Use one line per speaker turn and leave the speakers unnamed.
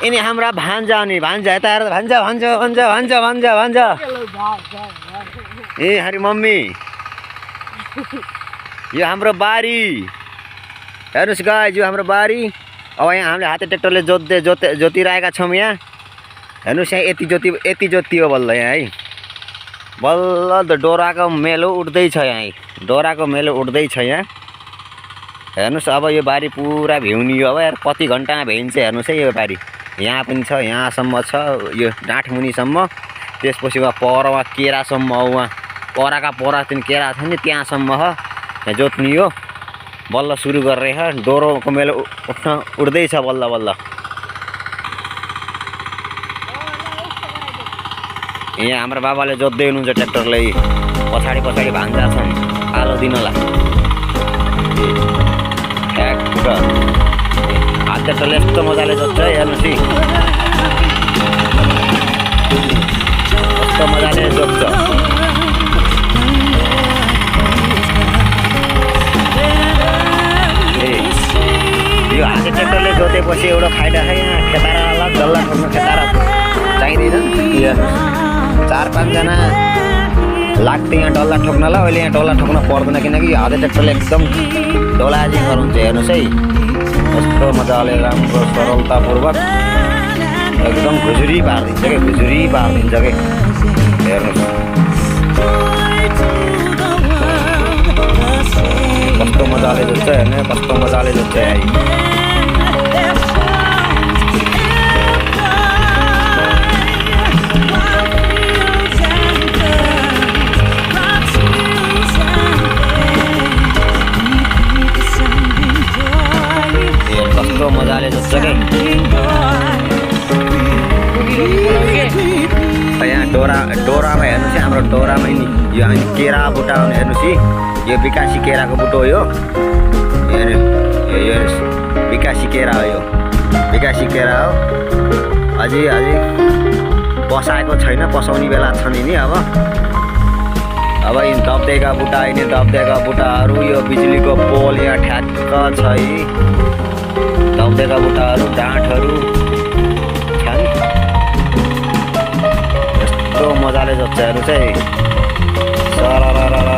यिनी हाम्रा भान्जा अनि भान्जा यता आएर भान्जा भान्जा भान्जा भान्जा भान्जा भान्जा ए हरि मम्मी यो हाम्रो बारी हेर्नुहोस् गाइज यो हाम्रो बारी अब यहाँ हामीले हाते ट्र्याक्टरले जोतिरहेका छौँ यहाँ हेर्नुहोस् यहाँ यति जोतियो बल्ल यहाँ है बल्ल डोराको मेलो उठ्दैछ यहाँ डोराको मेलो उठ्दैछ यहाँ हेर्नुहोस् अब यो बारी पुरा भ्याउनियो अब यार कति घन्टामा भ्याइन्छ हेर्नुहोस् है यो बारी यहाँ पनि छ यहाँसम्म छ यो डाँठमुनिसम्म त्यसपछि उहाँ परमा केरासम्म उहाँ पराका परा त्यो केरा छ नि त्यहाँसम्म हो यहाँ जोत्ने हो बल्ल सुरु गरेर डोरोको मेलो उठ्दैछ बल्ल बल्ल यहाँ हाम्रो बाबाले जोत्दै हुनुहुन्छ ट्र्याक्टरले पछाडि पछाडि भान्जा छन् आलो दिनला ट्र्याक्टर हात ट्र्याक्टरले यस्तो मजाले जोत्छ है हेर्नुहोस् है कस्तो मजाले जोत्छ यो हाते ट्र्याक्टरले जोतेपछि एउटा फाइदा छ यहाँ खेतारालाई डल्ला ठोक्नु खेतारा चाहिँदैन 4-5 जना लाग्थ्यो यहाँ डल्ला ठोक्नलाई अहिले यहाँ डल्ला ठोक्न पर्दैन किनकि हाते ट्र्याक्टरले एकदम डोलाजी गराउँछ हेर्नुहोस् है कस्तो मजाले राम्रो सरलतापूर्वक एकदम घुजुरी पारिदिन्छ कि घुजुरी पारिदिन्छ कि हेर्नुहोस् कस्तो मजाले जोत्छ हेर्नु कस्तो मजाले जोत्छ है कस्तो मजाले जोत्छ कि यहाँ डोरामा हेर्नुहोस् है हाम्रो डोरामा नि यो हामी केरा बुट्टा हेर्नुहोस् है यो विकासी केराको बुट्टो हो यो विकासी केरा हो यो विकासी केरा हो अझै पसाएको छैन पसाउने बेला छ नि अब यी दब्देका बुट्टा यिनी दब्देका बुट्टाहरू यो बिजुलीको पोल यहाँ ठ्याक्क छ है दब्देका बुट्टाहरू डाँठहरू छन् यस्तो मजाले जोत्छ हेर्नु चाहिँ सरर